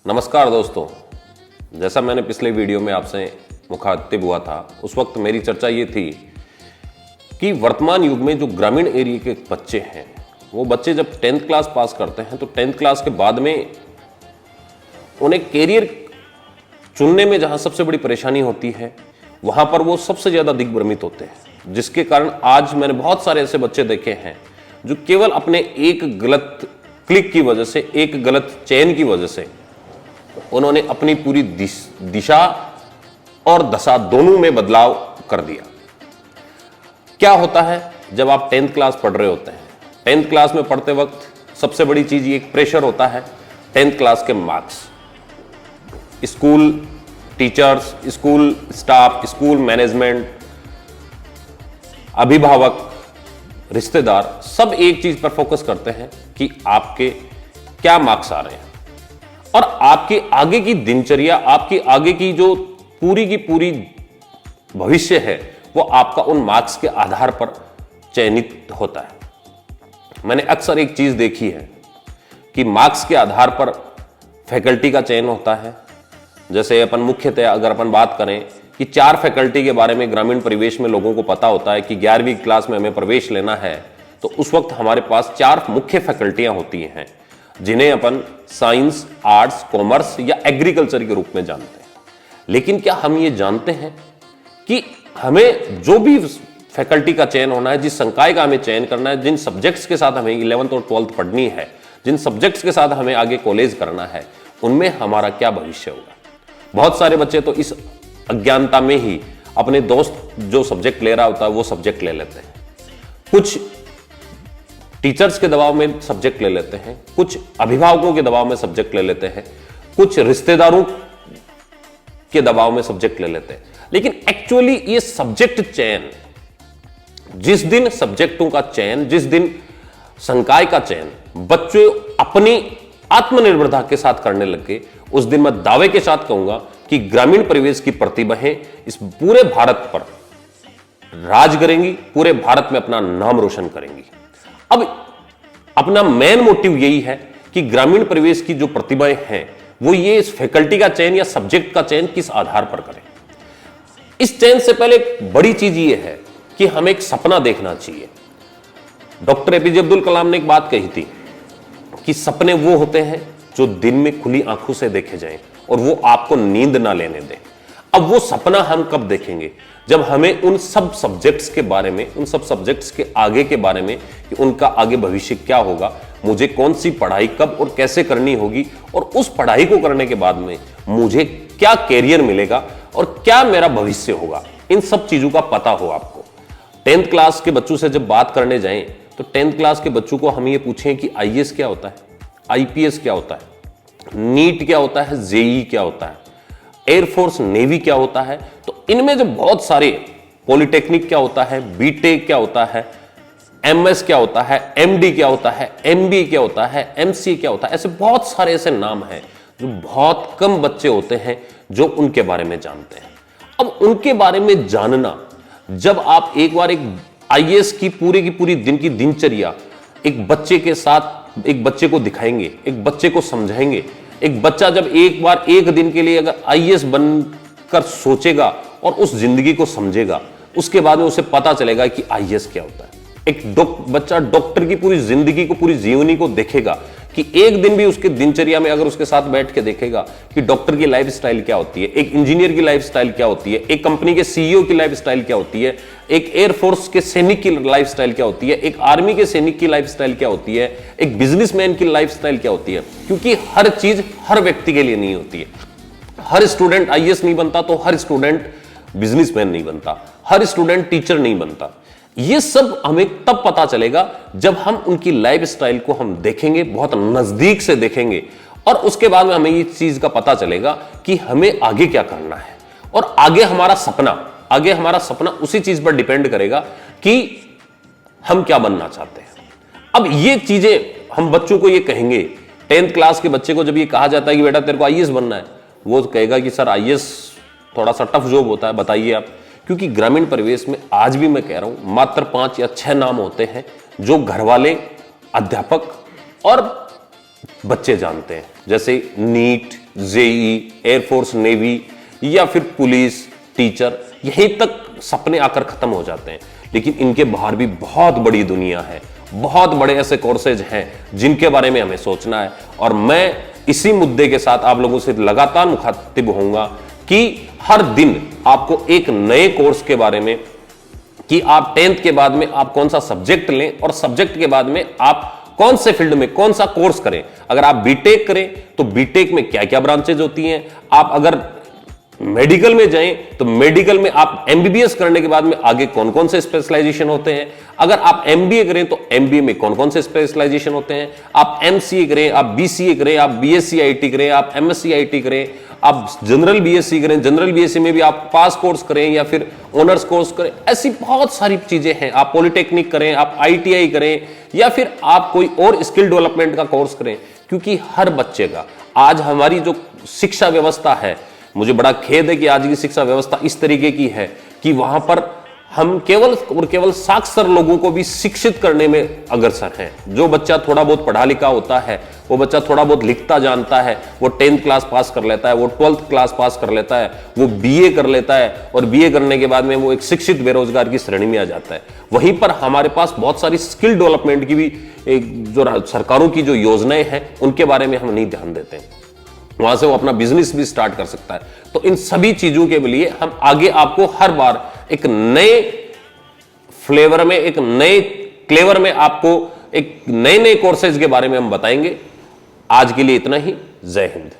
नमस्कार दोस्तों, जैसा मैंने पिछले वीडियो में आपसे मुखातिब हुआ था, उस वक्त मेरी चर्चा ये थी कि वर्तमान युग में जो ग्रामीण एरिया के बच्चे हैं, वो बच्चे जब 10th क्लास पास करते हैं तो 10th क्लास के बाद में उन्हें कैरियर चुनने में जहां सबसे बड़ी परेशानी होती है, वहां पर वो सबसे ज्यादा दिग्भ्रमित होते हैं। जिसके कारण आज मैंने बहुत सारे ऐसे बच्चे देखे हैं जो केवल अपने एक गलत क्लिक की वजह से, एक गलत चयन की वजह से उन्होंने अपनी पूरी दिशा और दशा दोनों में बदलाव कर दिया। क्या होता है जब आप 10th क्लास पढ़ रहे होते हैं? 10th क्लास में पढ़ते वक्त सबसे बड़ी चीज ये प्रेशर होता है 10th क्लास के marks. School teachers, school staff, school management, अभिभावक, रिश्तेदार सब एक चीज पर फोकस करते हैं कि आपके क्या मार्क्स आ रहे हैं और आपके आगे की दिनचर्या, आपकी आगे की जो पूरी भविष्य है वो आपका उन मार्क्स के आधार पर चयनित होता है। मैंने अक्सर एक चीज देखी है कि मार्क्स के आधार पर फैकल्टी का चयन होता है। जैसे अपन मुख्यतः अगर अपन बात करें कि 4 फैकल्टी के बारे में ग्रामीण परिवेश में लोगों को पता होता है कि 11वीं क्लास में हमें प्रवेश लेना है, तो उस वक्त हमारे पास 4 मुख्य फैकल्टियां होती हैं जिन्हें अपन साइंस, आर्ट्स, कॉमर्स या एग्रीकल्चर के रूप में जानते हैं। लेकिन क्या हम ये जानते हैं कि हमें जो भी फैकल्टी का चयन होना है, जिस संकाय का हमें चयन करना है, जिन सब्जेक्ट्स के साथ हमें 11th और 12th पढ़नी है, जिन सब्जेक्ट्स के साथ हमें आगे कॉलेज करना है, उनमें हमारा क्या भविष्य होगा? बहुत सारे बच्चे तो इस अज्ञानता में ही अपने दोस्त जो सब्जेक्ट ले रहा होता है वो सब्जेक्ट ले लेते हैं। कुछ टीचर्स के दबाव में सब्जेक्ट ले लेते हैं, कुछ अभिभावकों के दबाव में सब्जेक्ट ले लेते हैं, कुछ रिश्तेदारों के दबाव में सब्जेक्ट ले लेते हैं। लेकिन एक्चुअली ये सब्जेक्ट चयन, जिस दिन सब्जेक्टों का चयन, जिस दिन संकाय का चयन बच्चे अपनी आत्मनिर्भरता के साथ करने लगे, उस दिन मैं दावे के साथ कहूंगा कि ग्रामीण परिवेश की प्रतिभाएं इस पूरे भारत पर राज करेंगी, पूरे भारत में अपना नाम रोशन करेंगी। अब अपना मेन मोटिव यही है कि ग्रामीण परिवेश की जो प्रतिभाएं हैं वो ये इस फैकल्टी का चयन या सब्जेक्ट का चयन किस आधार पर करें। इस चयन से पहले एक बड़ी चीज ये है कि हमें एक सपना देखना चाहिए। डॉक्टर एपीजे अब्दुल कलाम ने एक बात कही थी कि सपने वो होते हैं जो दिन में खुली आंखों से देखे जाएं और वो आपको नींद ना लेने दें। अब वो सपना हम कब देखेंगे? जब हमें उन सब सब्जेक्ट्स के बारे में, उन सब सब्जेक्ट्स के आगे के बारे में कि उनका आगे भविष्य क्या होगा, मुझे कौन सी पढ़ाई कब और कैसे करनी होगी, और उस पढ़ाई को करने के बाद में मुझे क्या कैरियर मिलेगा और क्या मेरा भविष्य होगा, इन सब चीजों का पता हो आपको। 10th क्लास के बच्चों से जब बात करने जाएं तो 10th क्लास के बच्चों को हम ये पूछें कि आईएएस क्या होता है, आईपीएस क्या होता है, नीट क्या होता है, जेईई क्या होता है, एयरफोर्स नेवी क्या होता है, तो इनमें जो बहुत सारे, पॉलिटेक्निक क्या होता है, बीटेक क्या होता है, एमएस क्या होता है, एमडी क्या होता है, एमबीए क्या होता है, एमसीए क्या होता है, ऐसे बहुत सारे ऐसे नाम हैं जो बहुत कम बच्चे होते हैं जो उनके बारे में जानते हैं। अब उनके बारे में जानना, जब आप एक बार एक आईएएस की पूरी दिन की दिनचर्या एक बच्चे के साथ, एक बच्चे को दिखाएंगे, एक बच्चे को समझाएंगे, एक बच्चा जब एक बार एक दिन के लिए अगर आईएएस बनकर सोचेगा और उस जिंदगी को समझेगा, उसके बाद में उसे पता चलेगा कि आईएएस क्या होता है। एक बच्चा डॉक्टर की पूरी जिंदगी को, पूरी जीवनी को देखेगा कि एक दिन भी उसके दिनचर्या में अगर उसके साथ बैठ के देखेगा कि डॉक्टर की लाइफस्टाइल क्या होती है, एक इंजीनियर की लाइफस्टाइल क्या होती है, एक कंपनी के सीईओ की लाइफस्टाइल क्या होती है, एक एयरफोर्स के सैनिक की लाइफस्टाइल क्या होती है, एक आर्मी के सैनिक की लाइफस्टाइल क्या होती है, एक बिजनेसमैन की लाइफस्टाइल क्या होती है। क्योंकि हर चीज हर व्यक्ति के लिए नहीं होती है। हर स्टूडेंट आईएएस नहीं बनता तो हर स्टूडेंट बिजनेसमैन नहीं बनता, हर स्टूडेंट टीचर नहीं बनता। ये सब हमें तब पता चलेगा जब हम उनकी लाइफस्टाइल को हम देखेंगे, बहुत नजदीक से देखेंगे, और उसके बाद में हमें इस चीज का पता चलेगा कि हमें आगे क्या करना है। और आगे हमारा सपना उसी चीज पर डिपेंड करेगा कि हम क्या बनना चाहते हैं। अब ये चीजें हम बच्चों को ये कहेंगे, 10th क्लास के बच्चे को जब ये कहा जाता है कि बेटा तेरे को आईएएस बनना है, वो कहेगा कि सर आईएएस थोड़ा सा टफ जॉब होता है, बताइए आप। क्योंकि ग्रामीण परिवेश में आज भी मैं कह रहा हूं मात्र 5 या 6 नाम होते हैं जो घर वाले, अध्यापक और बच्चे जानते हैं, जैसे नीट, जेई, एयरफोर्स, नेवी या फिर पुलिस, टीचर, यहीं तक सपने आकर खत्म हो जाते हैं। लेकिन इनके बाहर भी बहुत बड़ी दुनिया है, बहुत बड़े ऐसे कोर्सेज हैं जिनके बारे में हमें सोचना है। और मैं इसी मुद्दे के साथ आप लोगों से लगातार मुखातिब होऊंगा कि हर दिन आपको एक नए कोर्स के बारे में, कि आप 10th के बाद में आप कौन सा सब्जेक्ट लें और सब्जेक्ट के बाद में आप कौन से फील्ड में कौन सा कोर्स करें। अगर आप बीटेक करें तो बीटेक में क्या क्या ब्रांचेज होती हैं, आप अगर मेडिकल में जाएं तो मेडिकल में आप एमबीबीएस करने के बाद में आगे कौन कौन से स्पेशलाइजेशन होते हैं, अगर आप एमबीए करें तो एमबीए में कौन कौन से स्पेशलाइजेशन होते हैं, आप एमसीए करें, आप बीसीए करें, आप बीएससी आईटी करें, आप एमएससी आईटी करें, आप जनरल बीएससी करें, जनरल बीएससी में भी आप पास कोर्स करें या फिर ऑनर्स कोर्स करें, ऐसी बहुत सारी चीजें हैं। आप पॉलिटेक्निक करें, आप आईटीआई करें या फिर आप कोई और स्किल डेवलपमेंट का कोर्स करें। क्योंकि हर बच्चे का, आज हमारी जो शिक्षा व्यवस्था है, मुझे बड़ा खेद है कि आज की शिक्षा व्यवस्था इस तरीके की है कि वहां पर हम केवल और केवल साक्षर लोगों को भी शिक्षित करने में अग्रसर हैं। जो बच्चा थोड़ा बहुत पढ़ा लिखा होता है, वो बच्चा थोड़ा बहुत लिखता जानता है, वो 10th क्लास पास कर लेता है, वो 12th क्लास पास कर लेता है, वो बीए कर लेता है और बीए करने के बाद में वो एक शिक्षित बेरोजगार की श्रेणी में आ जाता है। वहीं पर हमारे पास बहुत सारी स्किल डेवलपमेंट की भी जो सरकारों की जो योजनाएं हैं उनके बारे में हम नहीं ध्यान देते हैं। वहां से वो अपना बिजनेस भी स्टार्ट कर सकता है। तो इन सभी चीजों के लिए हम आगे आपको हर बार एक नए फ्लेवर में, एक नए क्लेवर में आपको एक नए नए कोर्सेज के बारे में हम बताएंगे। आज के लिए इतना ही। जय हिंद।